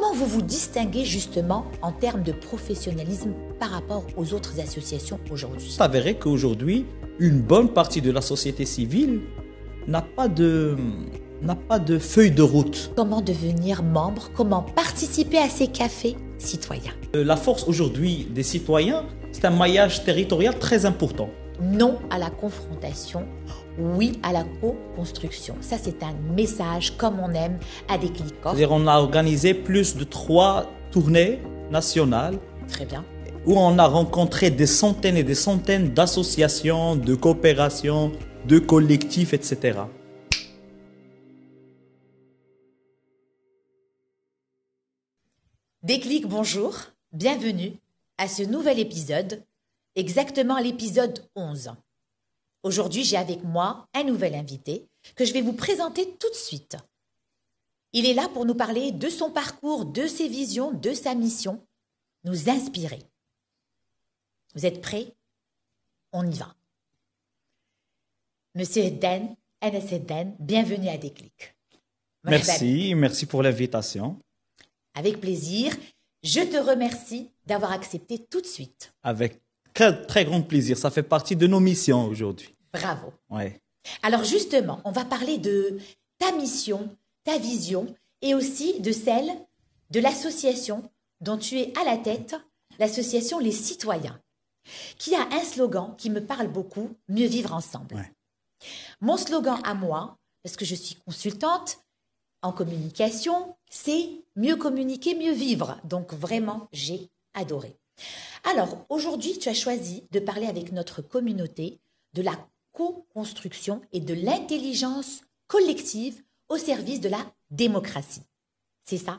Comment vous vous distinguez justement en termes de professionnalisme par rapport aux autres associations aujourd'hui? C'est avéré qu'aujourd'hui, une bonne partie de la société civile n'a pas de feuille de route. Comment devenir membre? Comment participer à ces cafés citoyens? La force aujourd'hui des citoyens, c'est un maillage territorial très important. Non à la confrontation, oui à la co-construction. Ça, c'est un message comme on aime à Déclic. C'est-à-dire on a organisé plus de 3 tournées nationales. Très bien. Où on a rencontré des centaines et des centaines d'associations, de coopérations, de collectifs, etc. Déclic, bonjour, bienvenue à ce nouvel épisode, exactement l'épisode 11. Aujourd'hui, j'ai avec moi un nouvel invité que je vais vous présenter tout de suite. Il est là pour nous parler de son parcours, de ses visions, de sa mission, nous inspirer. Vous êtes prêts? On y va. Monsieur Hedden, Enes Hedden, bienvenue à Déclic. Merci pour l'invitation. Avec plaisir. Je te remercie d'avoir accepté tout de suite. Avec très grand plaisir. Ça fait partie de nos missions aujourd'hui. Bravo. Ouais. Alors justement, on va parler de ta mission, ta vision et aussi de celle de l'association dont tu es à la tête, l'association Les Citoyens, qui a un slogan qui me parle beaucoup, mieux vivre ensemble. Ouais. Mon slogan à moi, parce que je suis consultante en communication, c'est mieux communiquer, mieux vivre. Donc vraiment, j'ai adoré. Alors aujourd'hui, tu as choisi de parler avec notre communauté de la co-construction et de l'intelligence collective au service de la démocratie. C'est ça?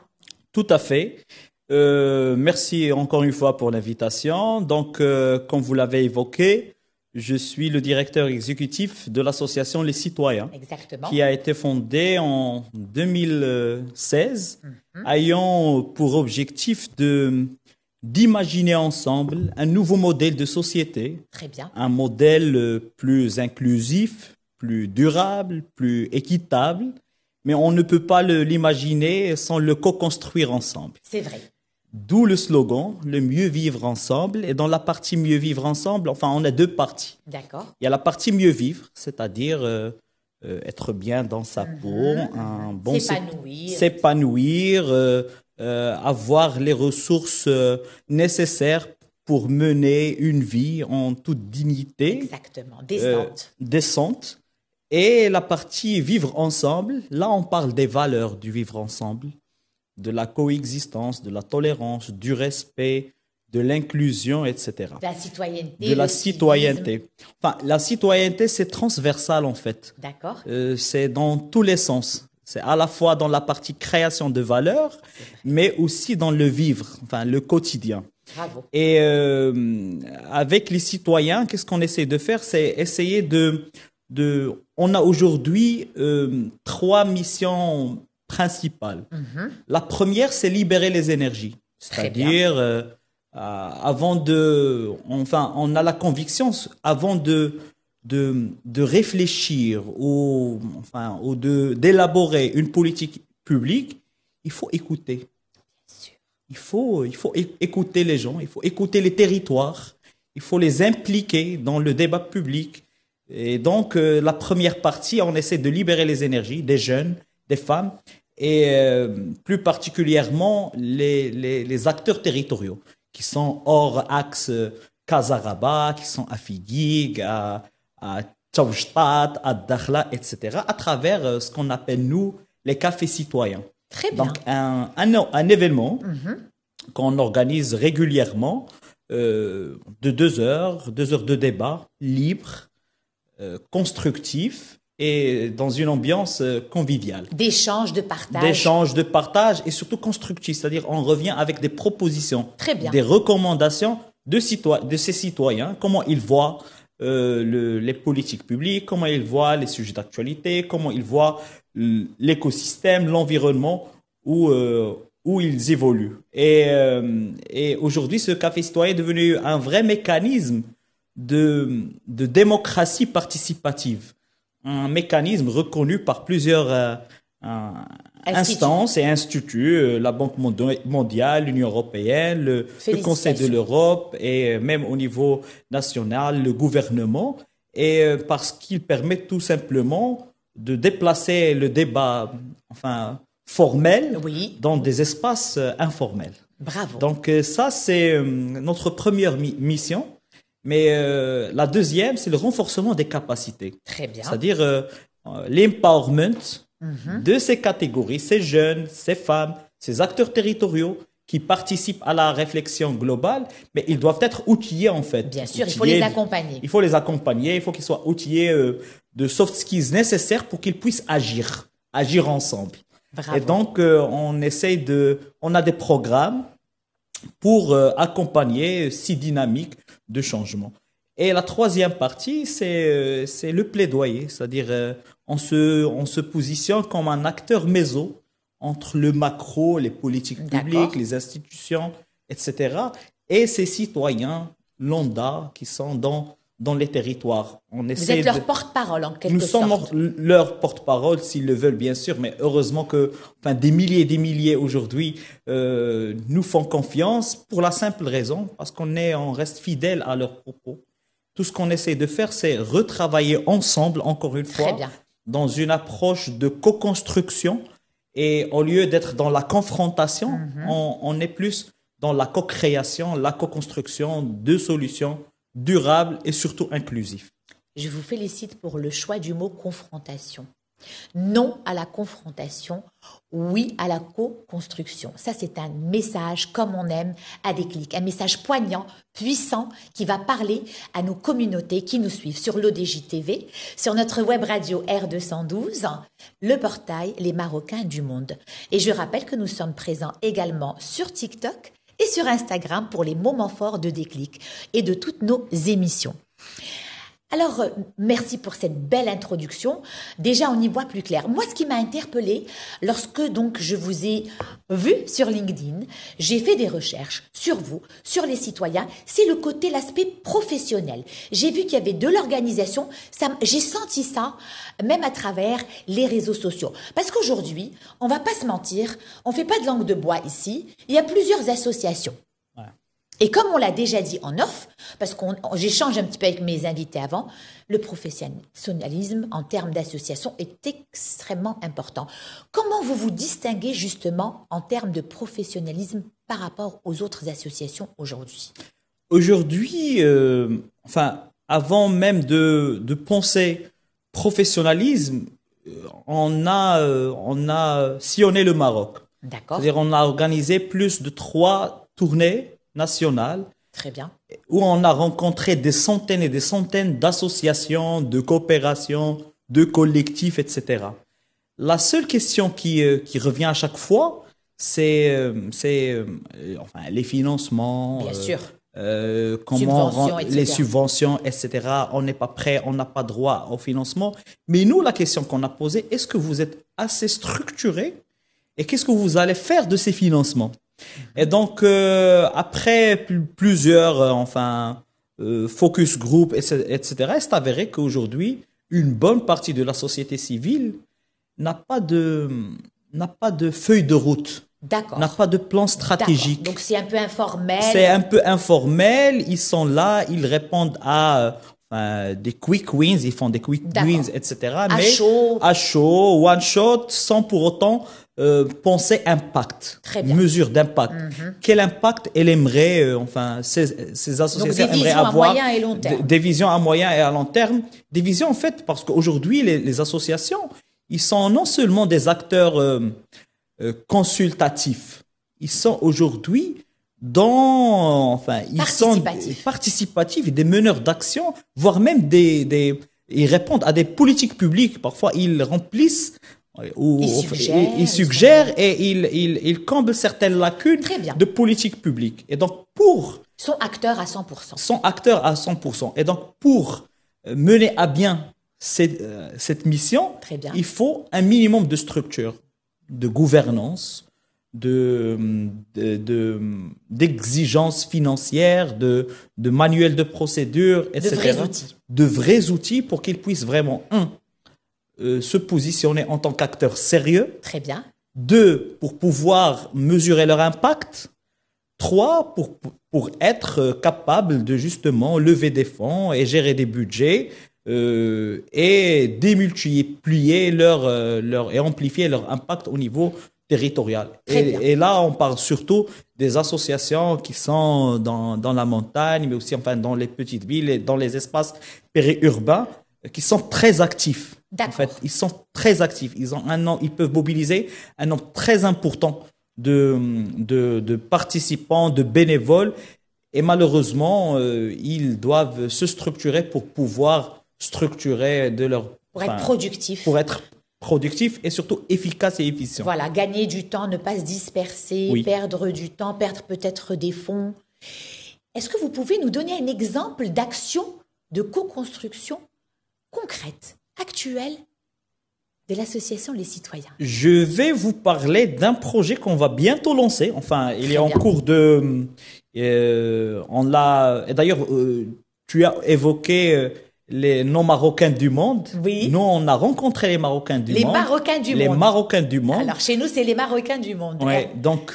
Tout à fait. Merci encore une fois pour l'invitation. Donc, comme vous l'avez évoqué, je suis le directeur exécutif de l'association Les Citoyens. Exactement. Qui a été fondée en 2016, ayant pour objectif d'imaginer ensemble un nouveau modèle de société. Très bien. Un modèle plus inclusif, plus durable, plus équitable. Mais on ne peut pas l'imaginer sans le co-construire ensemble. C'est vrai. D'où le slogan, le mieux vivre ensemble. Et dans la partie mieux vivre ensemble, enfin, on a 2 parties. D'accord. Il y a la partie mieux vivre, c'est-à-dire être bien dans sa peau, un bon s'épanouir, avoir les ressources nécessaires pour mener une vie en toute dignité. Exactement, décente. Et la partie vivre ensemble, là on parle des valeurs du vivre ensemble, de la coexistence, de la tolérance, du respect, de l'inclusion, etc. De la citoyenneté. De la citoyenneté. Enfin, la citoyenneté, c'est transversal en fait. D'accord. C'est dans tous les sens. C'est à la fois dans la partie création de valeurs, mais aussi dans le vivre, enfin le quotidien. Bravo. Et avec les citoyens, qu'est-ce qu'on essaie de faire? C'est essayer on a aujourd'hui 3 missions principales. La première, c'est libérer les énergies. C'est-à-dire, on a la conviction, avant de réfléchir ou d'élaborer une politique publique, il faut écouter. Il faut écouter les gens, il faut écouter les territoires, il faut les impliquer dans le débat public. Et donc, la première partie, on essaie de libérer les énergies des jeunes, des femmes, et plus particulièrement les acteurs territoriaux qui sont hors axe Casaraba, qui sont à Figuig, à Tchaoujtat, à Dakhla, etc., à travers ce qu'on appelle, nous, les cafés citoyens. Très bien. Donc, un événement qu'on organise régulièrement de 2 heures de débat libre, constructif et dans une ambiance conviviale. D'échange, de partage. D'échange, de partage et surtout constructif. C'est-à-dire on revient avec des propositions, très bien, des recommandations de ces citoyens, comment ils voient les politiques publiques, comment ils voient les sujets d'actualité, comment ils voient l'écosystème, l'environnement où ils évoluent. Et aujourd'hui, ce café citoyen est devenu un vrai mécanisme de démocratie participative. Un mécanisme reconnu par plusieurs instances et instituts, la Banque mondiale, l'Union européenne, le Conseil de l'Europe et même au niveau national, le gouvernement, et parce qu'ils permettent tout simplement de déplacer le débat, enfin, formel dans des espaces informels. Bravo. Donc ça, c'est notre première mission. Mais la deuxième, c'est le renforcement des capacités. Très bien. C'est-à-dire l'empowerment de ces catégories, ces jeunes, ces femmes, ces acteurs territoriaux qui participent à la réflexion globale, mais ils doivent être outillés en fait. Bien sûr, il faut les accompagner. Il faut les accompagner, il faut qu'ils soient outillés de soft skills nécessaires pour qu'ils puissent agir ensemble. Bravo. Et donc, on a des programmes pour accompagner ces dynamiques de changement. Et la troisième partie, c'est le plaidoyer, c'est-à-dire on se positionne comme un acteur méso entre le macro, les politiques publiques, les institutions, etc., et ces citoyens lambda qui sont dans les territoires. Vous êtes leur porte-parole en quelque sorte. Nous sommes leur porte-parole s'ils le veulent, bien sûr, mais heureusement que des milliers et des milliers aujourd'hui nous font confiance pour la simple raison, parce on reste fidèle à leurs propos. Tout ce qu'on essaie de faire, c'est retravailler ensemble, encore une fois, dans une approche de co-construction. Et au lieu d'être dans la confrontation, on est plus dans la co-création, la co-construction de solutions durables et surtout inclusives. Je vous félicite pour le choix du mot confrontation. Non à la confrontation, oui à la co-construction. Ça, c'est un message comme on aime à Déclic, un message poignant, puissant, qui va parler à nos communautés qui nous suivent sur l'ODJ TV, sur notre web radio R212, le portail Les Marocains du Monde. Et je rappelle que nous sommes présents également sur TikTok et sur Instagram pour les moments forts de Déclic et de toutes nos émissions. Alors, merci pour cette belle introduction. Déjà, on y voit plus clair. Moi, ce qui m'a interpellée, lorsque donc je vous ai vu sur LinkedIn, j'ai fait des recherches sur vous, sur les citoyens, c'est l'aspect professionnel. J'ai vu qu'il y avait de l'organisation, j'ai senti ça même à travers les réseaux sociaux. Parce qu'aujourd'hui, on va pas se mentir, on fait pas de langue de bois ici, il y a plusieurs associations. Et comme on l'a déjà dit en off, parce j'échange un petit peu avec mes invités avant, le professionnalisme en termes d'association est extrêmement important. Comment vous vous distinguez justement en termes de professionnalisme par rapport aux autres associations aujourd'hui? Aujourd'hui, avant même de penser professionnalisme, on a sillonné le Maroc. D'accord. C'est-à-dire on a organisé plus de 3 tournées nationale. Très bien. Où on a rencontré des centaines et des centaines d'associations, de coopérations, de collectifs, etc. La seule question qui revient à chaque fois, c'est les financements. Bien sûr. Les subventions, etc. On n'est pas prêt, on n'a pas droit au financement. Mais nous, la question qu'on a posée, est-ce que vous êtes assez structuré et qu'est-ce que vous allez faire de ces financements? Et donc, après plusieurs focus group, etc., c'est avéré qu'aujourd'hui, une bonne partie de la société civile n'a pas de feuille de route. D'accord. N'a pas de plan stratégique. Donc, c'est un peu informel. C'est un peu informel. Ils sont là, ils répondent à des quick wins, ils font des quick wins, etc. À chaud, one shot, sans pour autant penser impact, mesure d'impact. Quel impact elle aimerait, ces associations aimeraient avoir? Des visions à moyen et long terme. Des visions à moyen et à long terme. Des visions, en fait, parce qu'aujourd'hui, les associations, ils sont non seulement des acteurs consultatifs, ils sont aujourd'hui ils sont participatifs et des meneurs d'action, voire même ils répondent à des politiques publiques. Parfois, ils remplissent ils suggèrent et ils comblent certaines lacunes de politique publique. Et donc, sont acteurs à 100%. Sont acteurs à 100%. Et donc, pour mener à bien cette mission, il faut un minimum de structure, de gouvernance, d'exigences financières, de manuels de procédure, etc. De vrais outils pour qu'ils puissent vraiment, se positionner en tant qu'acteur sérieux. Très bien. 2, pour pouvoir mesurer leur impact. 3, pour être capable de justement lever des fonds et gérer des budgets et démultiplier et amplifier leur impact au niveau territorial. Et là, on parle surtout des associations qui sont dans la montagne, mais aussi enfin dans les petites villes et dans les espaces périurbains, qui sont très actifs. En fait, ils sont très actifs. Ils peuvent mobiliser un nombre très important de participants, de bénévoles, et malheureusement, ils doivent se structurer pour pouvoir structurer pour être productifs. Pour être productif et surtout efficace et efficient. Voilà, gagner du temps, ne pas se disperser, perdre du temps, perdre peut-être des fonds. Est-ce que vous pouvez nous donner un exemple d'action de co-construction concrète, actuelle, de l'association Les Citoyens? Je vais vous parler d'un projet qu'on va bientôt lancer. Enfin, il est en cours de... et d'ailleurs, tu as évoqué... les non-marocains du monde. Oui. Nous, on a rencontré les Marocains du monde. Les Marocains du monde. Les Marocains du monde. Alors, chez nous, c'est les Marocains du monde. Ouais. Donc,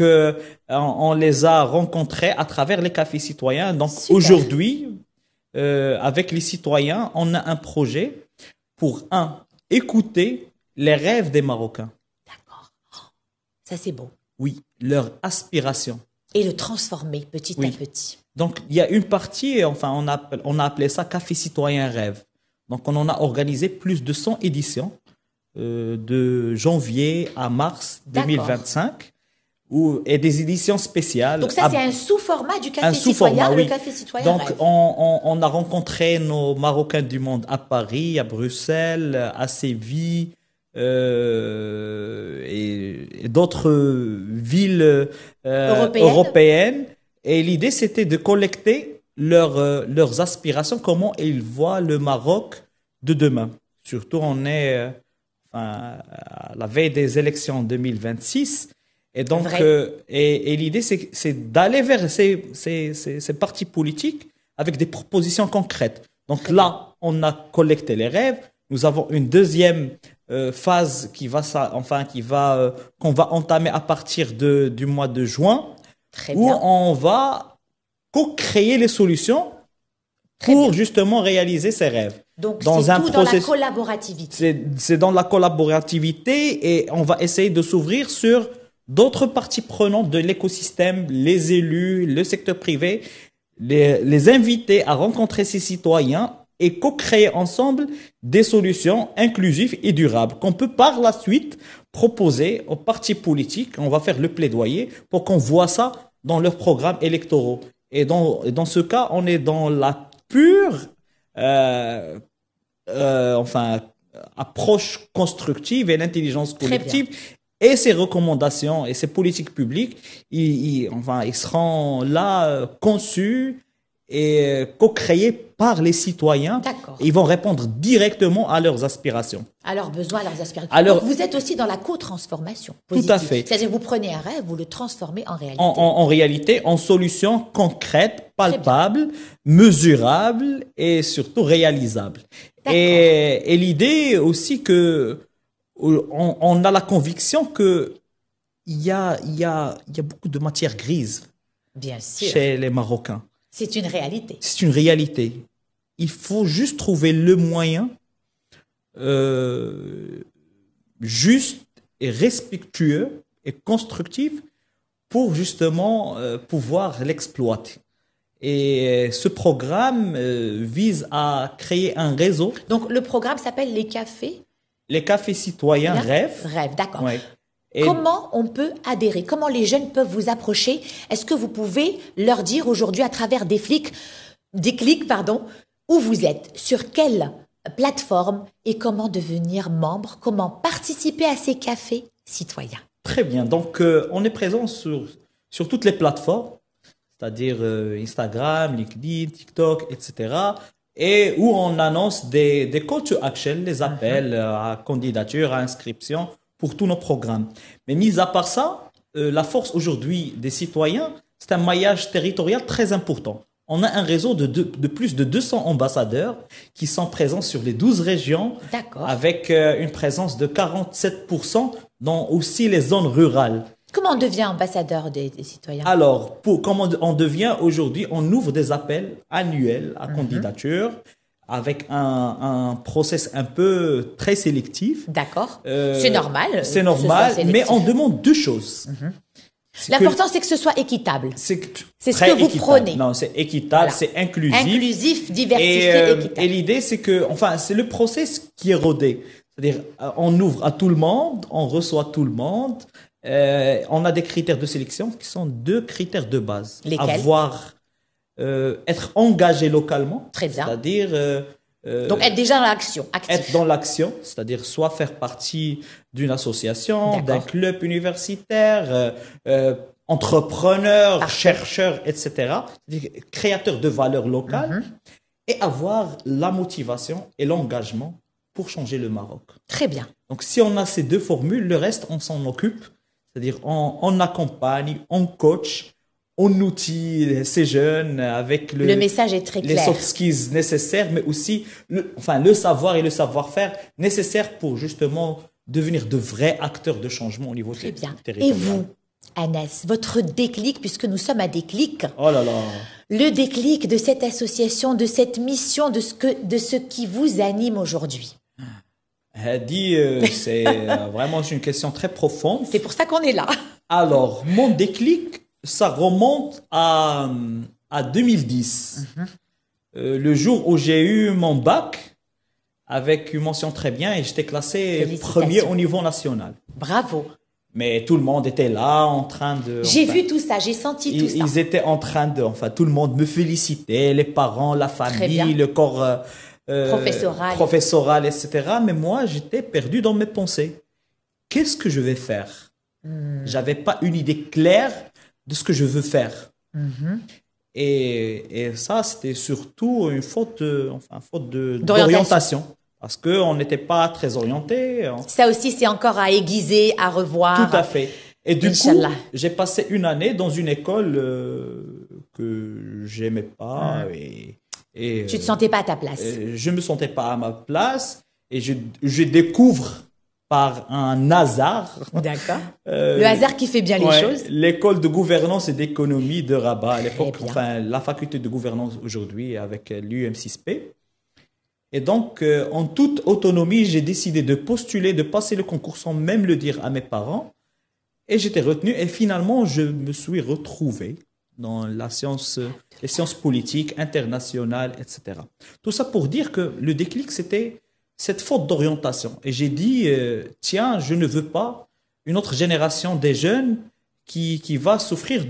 on les a rencontrés à travers les cafés citoyens. Donc, aujourd'hui, avec les citoyens, on a un projet pour, écouter les rêves des Marocains. D'accord. Ça, c'est beau. Oui, leur aspiration. Et le transformer petit à petit. Donc, il y a une partie, enfin, on a appelé ça Café Citoyen Rêve. Donc, on en a organisé plus de 100 éditions de janvier à mars 2025 et des éditions spéciales. Donc, ça, c'est un sous-format du Café Citoyen, le Café Citoyen Donc, Rêve. on a rencontré nos Marocains du monde à Paris, à Bruxelles, à Séville, et d'autres villes européennes. Et l'idée, c'était de collecter leurs aspirations, comment ils voient le Maroc de demain. Surtout, on est à la veille des élections en 2026. Et donc, et l'idée, c'est d'aller vers ces partis politiques avec des propositions concrètes. Donc là, on a collecté les rêves. Nous avons une deuxième phase qu'on va entamer à partir du mois de juin, où on va co-créer les solutions pour justement réaliser ces rêves. Donc, c'est tout dans la collaborativité. C'est dans la collaborativité et on va essayer de s'ouvrir sur d'autres parties prenantes de l'écosystème, les élus, le secteur privé, les inviter à rencontrer ces citoyens et co-créer ensemble des solutions inclusives et durables qu'on peut par la suite proposer aux partis politiques. On va faire le plaidoyer pour qu'on voit ça dans leurs programmes électoraux. Et dans ce cas, on est dans la pure approche constructive et l'intelligence collective. Et ces recommandations et ces politiques publiques, ils seront là conçus et co-créés par les citoyens. D'accord. Ils vont répondre directement à leurs aspirations. À leurs besoins, à leurs aspirations. Donc, vous êtes aussi dans la co-transformation positive. Tout à fait. C'est-à-dire vous prenez un rêve, vous le transformez en réalité. En réalité, en solutions concrètes, palpables, mesurables et surtout réalisables. Et l'idée aussi que on a la conviction que il y a beaucoup de matière grise. Bien sûr. Chez les Marocains. C'est une réalité. C'est une réalité. Il faut juste trouver le moyen juste et respectueux et constructif pour justement pouvoir l'exploiter. Et ce programme vise à créer un réseau. Donc le programme s'appelle les cafés citoyens Rêve. Rêve, d'accord. Ouais. Comment on peut adhérer? Comment les jeunes peuvent vous approcher? Est-ce que vous pouvez leur dire aujourd'hui à travers des clics, où vous êtes, sur quelle plateforme et comment devenir membre, comment participer à ces cafés citoyens? Très bien. Donc, on est présent sur toutes les plateformes, c'est-à-dire Instagram, LinkedIn, TikTok, etc. Et où on annonce des call to action, les appels à candidature, à inscription pour tous nos programmes. Mais mis à part ça, la force aujourd'hui des citoyens, c'est un maillage territorial très important. On a un réseau de plus de 200 ambassadeurs qui sont présents sur les 12 régions, avec une présence de 47% dans aussi les zones rurales. Comment on devient ambassadeur des citoyens? Alors, comment on devient aujourd'hui, on ouvre des appels annuels à candidature avec un process un peu très sélectif. D'accord. C'est normal. C'est normal, mais on demande deux choses. L'important, c'est que ce soit équitable. C'est ce que vous prônez. Non, c'est équitable, Voilà. c'est inclusif. Inclusif, diversifié, équitable. Et l'idée, c'est que, enfin, c'est le process qui est rodé. C'est-à-dire, on ouvre à tout le monde, on reçoit tout le monde. On a des critères de sélection qui sont deux critères de base. Lesquels? Être engagé localement. Très bien. C'est-à-dire, Donc, être déjà dans l'action, actif. être dans l'action, c'est-à-dire soit faire partie d'une association, d'un D'accord. club universitaire, entrepreneur, Parfait. chercheur, etc., c'est-à-dire créateur de valeurs locales, et avoir la motivation et l'engagement pour changer le Maroc. Très bien. Donc, si on a ces deux formules, le reste, on s'en occupe, c'est-à-dire on accompagne, on coach, on outille ces jeunes avec Le message est très les clair. soft skills nécessaires, mais aussi le savoir et le savoir-faire nécessaires pour justement devenir de vrais acteurs de changement au niveau Très bien. Et territorial. vous, Anas, votre déclic, puisque nous sommes à déclic, Oh là là. le déclic de cette association, de cette mission, de ce qui vous anime aujourd'hui. Hadi, c'est vraiment une question très profonde. C'est pour ça qu'on est là. Alors, mon déclic, ça remonte à 2010. Le jour où j'ai eu mon bac, avec une mention très bien, et j'étais classé Félicitations. premier au niveau national. Bravo. Mais tout le monde était là, en train de... J'ai enfin, vu tout ça, j'ai senti tout ça. ils étaient en train de... Enfin, tout le monde me félicitait, les parents, la bien. famille, le corps professoral, etc. Mais moi, j'étais perdu dans mes pensées. Qu'est-ce que je vais faire? J'avais pas une idée claire de ce que je veux faire. Et ça, c'était surtout une faute, d'orientation. Parce qu'on n'était pas très orienté. Ça aussi, c'est encore à aiguiser, à revoir. Tout à fait. Et du coup, Inch'Allah. j'ai passé une année dans une école que j'aimais pas. Et, Tu te sentais pas à ta place. je me sentais pas à ma place. Et je découvre par un hasard. D'accord. Le hasard qui fait bien les choses. L'école de gouvernance et d'économie de Rabat à l'époque, bien. enfin la faculté de gouvernance aujourd'hui avec l'UM6P. Et donc, en toute autonomie, j'ai décidé de postuler, de passer le concours sans même le dire à mes parents. Et j'étais retenu. Et finalement, je me suis retrouvé dans les sciences politiques, internationales, etc. Tout ça pour dire que le déclic, c'était cette faute d'orientation. Et j'ai dit, tiens, je ne veux pas une autre génération des jeunes qui va souffrir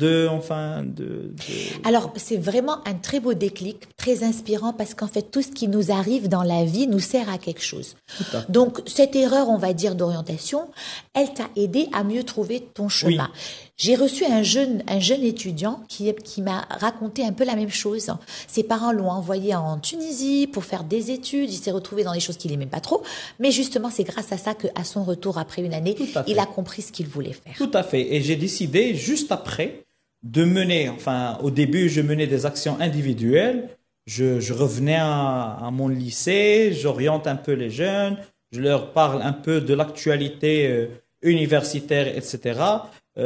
Alors, c'est vraiment un très beau déclic, très inspirant, parce qu'en fait, tout ce qui nous arrive dans la vie nous sert à quelque chose. Tout à fait. Donc, cette erreur, on va dire, d'orientation, elle t'a aidé à mieux trouver ton chemin. Oui. J'ai reçu un jeune étudiant qui m'a raconté un peu la même chose. Ses parents l'ont envoyé en Tunisie pour faire des études. Il s'est retrouvé dans des choses qu'il n'aimait pas trop. Mais justement, c'est grâce à ça qu'à son retour, après une année, Tout à fait. il a compris ce qu'il voulait faire. Tout à fait. Et j'ai décidé, juste après, de mener, au début, je menais des actions individuelles. Je revenais à mon lycée, j'oriente un peu les jeunes, je leur parle un peu de l'actualité universitaire, etc. Et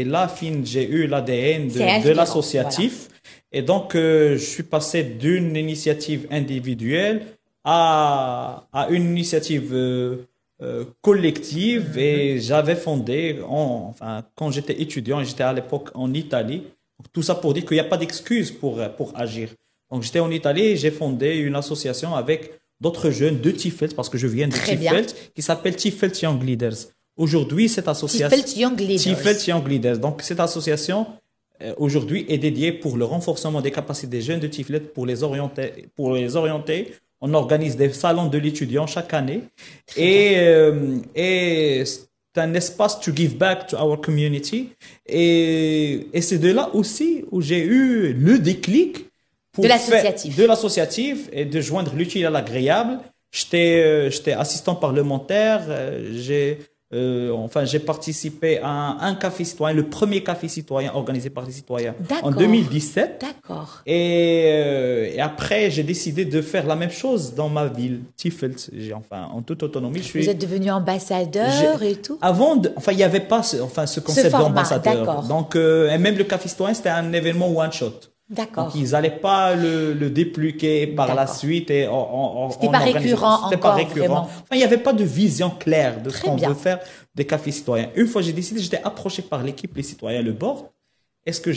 là, j'ai eu l'ADN C'est de inspirant, l'associatif. Et donc, je suis passé d'une initiative individuelle à une initiative collective. Et j'avais fondé, quand j'étais étudiant, j'étais à l'époque en Italie. Tout ça pour dire qu'il n'y a pas d'excuse pour agir. Donc, j'étais en Italie et j'ai fondé une association avec d'autres jeunes de Tifelt, parce que je viens de Très bien. Tifelt, qui s'appelle Tifelt Young Leaders. Aujourd'hui, cette association... Tifelt Young Leaders. Tifelt Young Leaders. Donc, cette association, aujourd'hui, est dédiée pour le renforcement des capacités des jeunes de Tiflet pour les orienter. On organise des salons de l'étudiant chaque année. Et c'est un espace to give back to our community. Et c'est de là aussi où j'ai eu le déclic De l'associatif. de l'associatif et de joindre l'utile à l'agréable. J'étais assistant parlementaire. Enfin, j'ai participé à un café citoyen, le premier café citoyen organisé par les citoyens en D'accord. 2017. D'accord. Et après, j'ai décidé de faire la même chose dans ma ville, Tiffelt. Enfin, en toute autonomie, Vous êtes devenu ambassadeur et tout? Enfin, il n'y avait pas ce concept format, d'ambassadeur. d'accord. Donc, et même le café citoyen, c'était un événement one shot. D'accord. Donc, ils n'allaient pas le dépluquer par la D'accord. suite. Et C'était pas récurrent C'était pas encore, récurrent. vraiment. Enfin, il n'y avait pas de vision claire de ce Très qu'on bien. veut faire des cafés citoyens. Une fois j'ai décidé, j'étais approché par l'équipe, les citoyens, le board. Est-ce que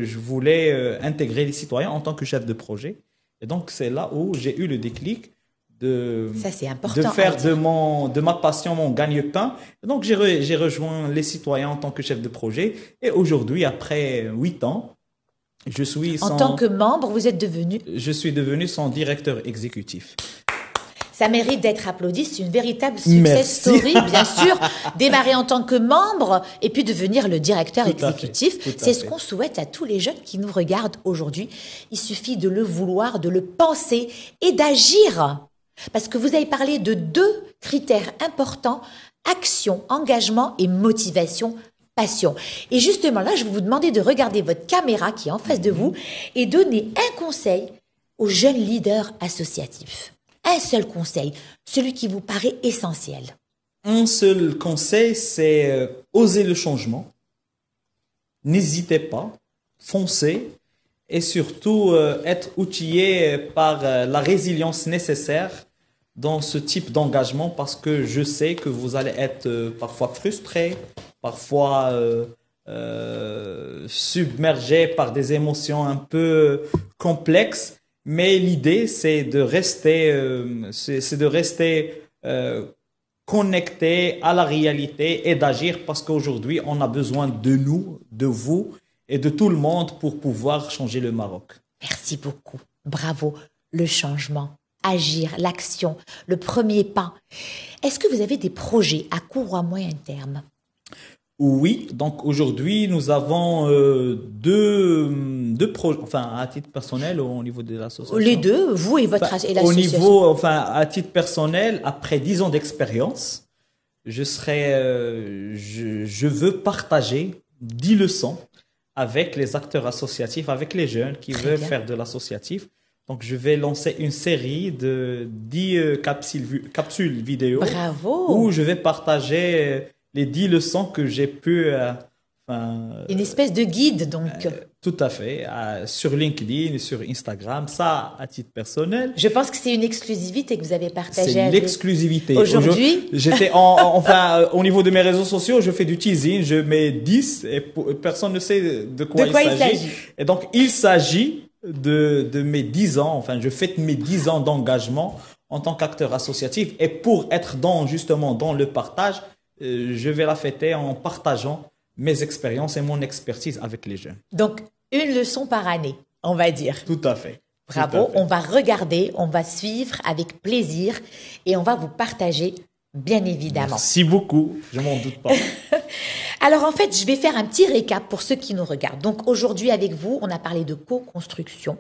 je voulais intégrer les citoyens en tant que chef de projet? Et donc, c'est là où j'ai eu le déclic Ça, c'est important de à faire dire. de ma passion mon gagne-pain. Et donc, j'ai rejoint les citoyens en tant que chef de projet. Et aujourd'hui, après 8 ans, En tant que membre, vous êtes devenu... je suis devenu son directeur exécutif. Ça mérite d'être applaudi. C'est une véritable success Merci. story, bien sûr. Démarrer en tant que membre et puis devenir le directeur Tout à fait, exécutif. tout à C'est ce fait. qu'on souhaite à tous les jeunes qui nous regardent aujourd'hui. Il suffit de le vouloir, de le penser et d'agir. Parce que vous avez parlé de 2 critères importants: action, engagement et motivation, passion. Et justement, là, je vais vous demander de regarder votre caméra qui est en face de vous et donner un conseil aux jeunes leaders associatifs. Un seul conseil, celui qui vous paraît essentiel. Un seul conseil, c'est oser le changement. N'hésitez pas, foncez et surtout être outillé par la résilience nécessaire dans ce type d'engagement parce que je sais que vous allez être parfois frustré, parfois submergé par des émotions un peu complexes. Mais l'idée, c'est de rester connecté à la réalité et d'agir parce qu'aujourd'hui, on a besoin de nous, de vous et de tout le monde pour pouvoir changer le Maroc. Merci beaucoup. Bravo. Le changement, agir, l'action, le premier pas. Est-ce que vous avez des projets à court ou à moyen terme? Oui, donc aujourd'hui, nous avons deux projets, enfin à titre personnel au niveau de l'association. Les deux, vous et votre Enfin, et au l'association. niveau, enfin à titre personnel, après 10 ans d'expérience, je veux partager 10 leçons avec les acteurs associatifs, avec les jeunes qui Très veulent bien. faire de l'associatif. Donc, je vais lancer une série de 10 capsules vidéo Bravo. où je vais partager les 10 leçons que j'ai pu, Une espèce de guide, donc. tout à fait, sur LinkedIn, sur Instagram, ça à titre personnel. Je pense que c'est une exclusivité que vous avez partagée C'est avec... l'exclusivité. Aujourd'hui, J'étais au niveau de mes réseaux sociaux, je fais du teasing, je mets 10 et personne ne sait de quoi il s'agit. Et donc, il s'agit de mes 10 ans, enfin, je fête mes 10 ans d'engagement en tant qu'acteur associatif. Et pour être justement dans le partage, je vais la fêter en partageant mes expériences et mon expertise avec les jeunes. Donc, une leçon par année, on va dire. Tout à fait. Bravo, Tout à fait. on va regarder, on va suivre avec plaisir et on va vous partager, bien évidemment. Merci beaucoup, je m'en doute pas. Alors en fait, je vais faire un petit récap pour ceux qui nous regardent. Donc aujourd'hui avec vous, on a parlé de co-construction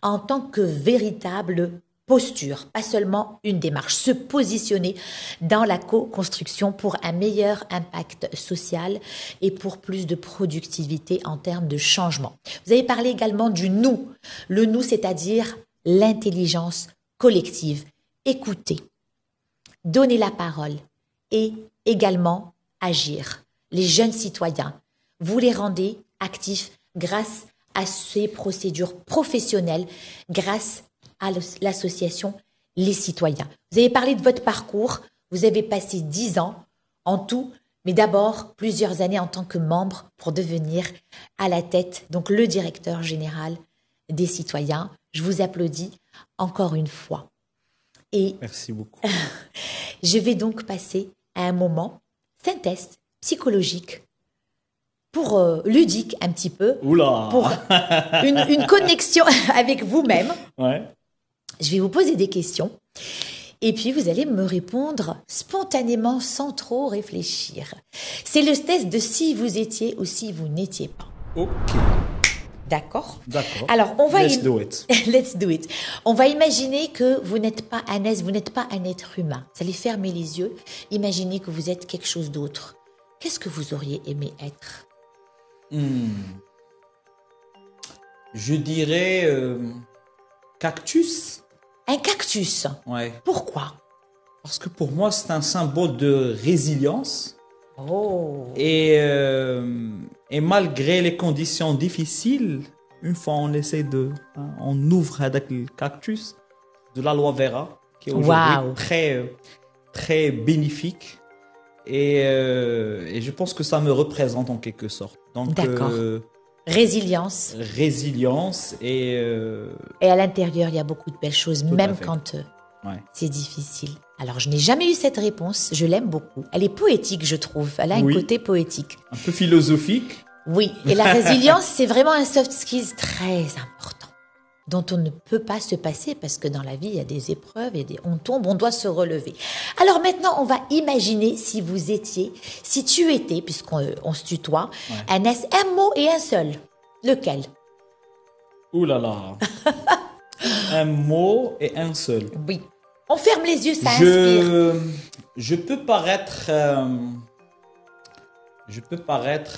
en tant que véritable posture, pas seulement une démarche, se positionner dans la co-construction pour un meilleur impact social et pour plus de productivité en termes de changement. Vous avez parlé également du nous. Le nous, c'est-à-dire l'intelligence collective. Écouter, donner la parole et également agir. Les jeunes citoyens, vous les rendez actifs grâce à ces procédures professionnelles, grâce à l'association Les Citoyens. Vous avez parlé de votre parcours, vous avez passé 10 ans en tout, mais d'abord plusieurs années en tant que membre pour devenir à la tête, donc le directeur général des Citoyens. Je vous applaudis encore une fois. Et Merci beaucoup. je vais donc passer à un moment, c'est un test psychologique, pour ludique un petit peu, Oula. pour une connexion avec vous-même. Ouais. Je vais vous poser des questions et puis vous allez me répondre spontanément sans trop réfléchir. C'est le test de si vous étiez ou si vous n'étiez pas. Ok. D'accord. D'accord. Alors, on va... Let's do it. Let's do it. On va imaginer que vous n'êtes pas Agnès, vous n'êtes pas un être humain. Vous allez fermer les yeux. Imaginez que vous êtes quelque chose d'autre. Qu'est-ce que vous auriez aimé être? Je dirais cactus. Un cactus. Ouais. Pourquoi? Parce que pour moi, c'est un symbole de résilience. Oh. Et malgré les conditions difficiles, une fois on essaie on ouvre avec le cactus de l'aloe vera, qui est aujourd'hui très, très bénéfique. Et je pense que ça me représente en quelque sorte. Donc, d'accord. Résilience. Résilience et à l'intérieur, il y a beaucoup de belles choses, même quand ouais. c'est difficile. Alors, je n'ai jamais eu cette réponse. Je l'aime beaucoup. Elle est poétique, je trouve. Elle a un côté poétique. Un peu philosophique. Oui. Et la résilience, c'est vraiment un soft skills très important, dont on ne peut pas se passer parce que dans la vie, il y a des épreuves et on tombe, on doit se relever. Alors maintenant, on va imaginer si tu étais, puisqu'on se tutoie, un mot et un seul. Lequel? Ouh là là. Un mot et un seul. Oui. On ferme les yeux, ça inspire. Je peux paraître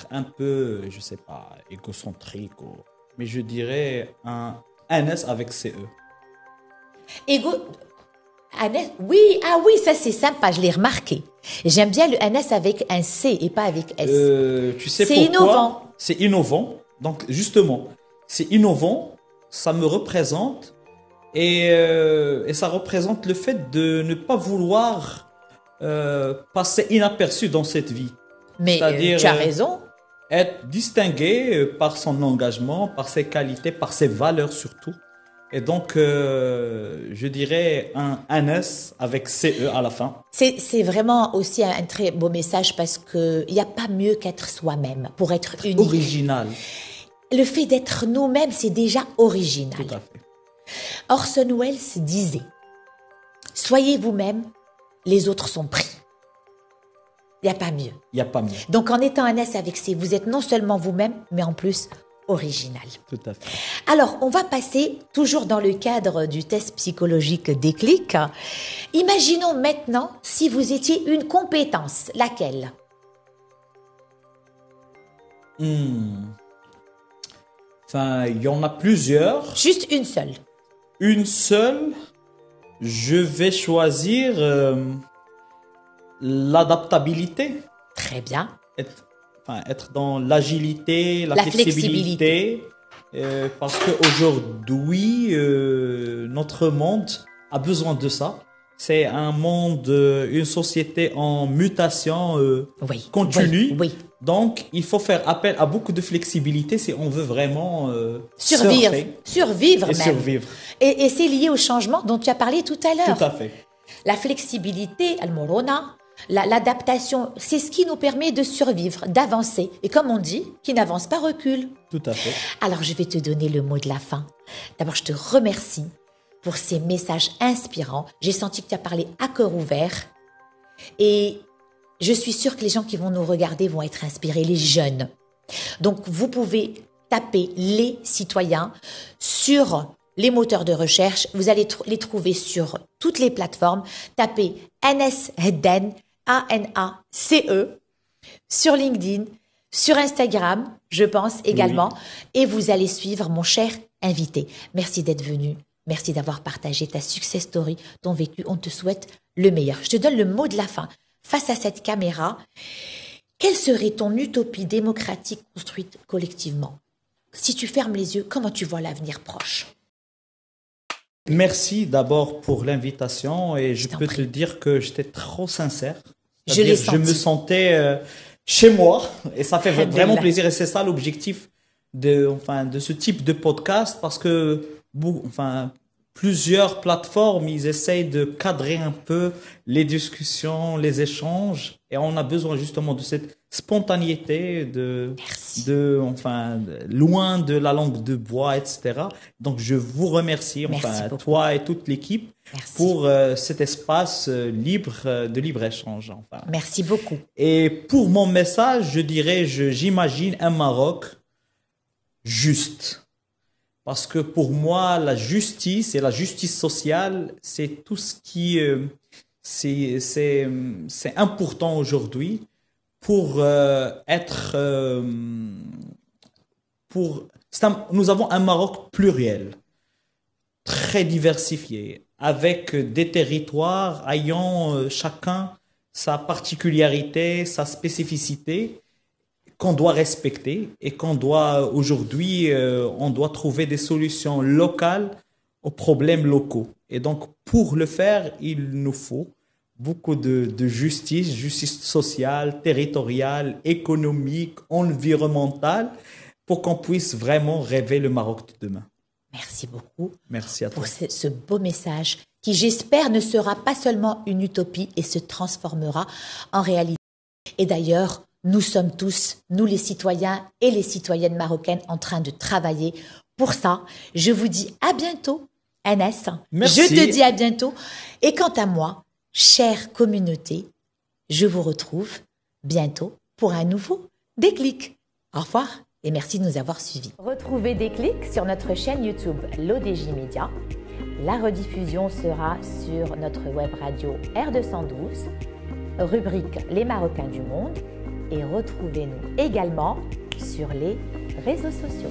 un peu, je sais pas, égocentrique, mais je dirais un NS avec CE. Oui, ça c'est sympa, je l'ai remarqué. J'aime bien le NS avec un C et pas avec S. Tu sais c'est pourquoi? Innovant. C'est innovant. Donc justement, c'est innovant, ça me représente et ça représente le fait de ne pas vouloir passer inaperçu dans cette vie. Mais tu as raison. Être distingué par son engagement, par ses qualités, par ses valeurs surtout. Et donc, je dirais un S avec CE à la fin. C'est vraiment aussi un très beau message parce qu'il n'y a pas mieux qu'être soi-même pour être unique. Original. Le fait d'être nous-mêmes, c'est déjà original. Tout à fait. Orson Welles disait « Soyez vous-même, les autres sont pris ». Il n'y a pas mieux. Il n'y a pas mieux. Donc, en étant un S avec C, vous êtes non seulement vous-même, mais en plus original. Tout à fait. Alors, on va passer, toujours dans le cadre du test psychologique Déclic. Imaginons maintenant si vous étiez une compétence. Laquelle? Enfin, il y en a plusieurs. Juste une seule. Une seule, je vais choisir l'adaptabilité. Très bien. Être dans l'agilité, la flexibilité. Parce qu'aujourd'hui, notre monde a besoin de ça. C'est un monde, une société en mutation continue. Oui. Donc, il faut faire appel à beaucoup de flexibilité si on veut vraiment survivre et même. Survivre. Et c'est lié au changement dont tu as parlé tout à l'heure. Tout à fait. La flexibilité, al-morona, l'adaptation, c'est ce qui nous permet de survivre, d'avancer. Et comme on dit, qui n'avance pas recule. Tout à fait. Alors, je vais te donner le mot de la fin. D'abord, je te remercie pour ces messages inspirants. J'ai senti que tu as parlé à cœur ouvert. Et je suis sûre que les gens qui vont nous regarder vont être inspirés, les jeunes. Donc, vous pouvez taper les citoyens sur les moteurs de recherche. Vous allez les trouver sur toutes les plateformes. Tapez Anes Hedden, A-N-A-C-E, sur LinkedIn, sur Instagram, je pense également. Oui. Et vous allez suivre mon cher invité. Merci d'être venu. Merci d'avoir partagé ta success story, ton vécu. On te souhaite le meilleur. Je te donne le mot de la fin. Face à cette caméra, quelle serait ton utopie démocratique construite collectivement? Si tu fermes les yeux, comment tu vois l'avenir proche? Merci d'abord pour l'invitation et je peux te dire que j'étais trop sincère. Je l'ai senti. Je me sentais chez moi et ça fait vraiment plaisir et c'est ça l'objectif de ce type de podcast parce que plusieurs plateformes, ils essayent de cadrer un peu les discussions, les échanges et on a besoin justement de cette spontanéité, loin de la langue de bois, etc. Donc, je vous remercie, toi et toute l'équipe, pour cet espace de libre-échange. Merci beaucoup. Et pour mon message, je dirais, j'imagine un Maroc juste. Parce que pour moi, la justice et la justice sociale, c'est tout ce qui c'est important aujourd'hui pour être pour nous avons un Maroc pluriel, très diversifié, avec des territoires ayant chacun sa particularité, sa spécificité qu'on doit respecter et qu'on doit aujourd'hui, on doit trouver des solutions locales aux problèmes locaux. Et donc, pour le faire, il nous faut beaucoup de justice, justice sociale, territoriale, économique, environnementale, pour qu'on puisse vraiment rêver le Maroc de demain. Merci beaucoup. Merci à toi. Pour ce beau message qui, j'espère, ne sera pas seulement une utopie et se transformera en réalité. Et d'ailleurs, nous sommes tous, nous les citoyens et les citoyennes marocaines, en train de travailler pour ça. Je vous dis à bientôt, Anas. Merci. Je te dis à bientôt. Et quant à moi, chère communauté, je vous retrouve bientôt pour un nouveau déclic. Au revoir et merci de nous avoir suivis. Retrouvez Déclic sur notre chaîne YouTube l'ODJ Média. La rediffusion sera sur notre web radio R212, rubrique Les Marocains du Monde. Et retrouvez-nous également sur les réseaux sociaux.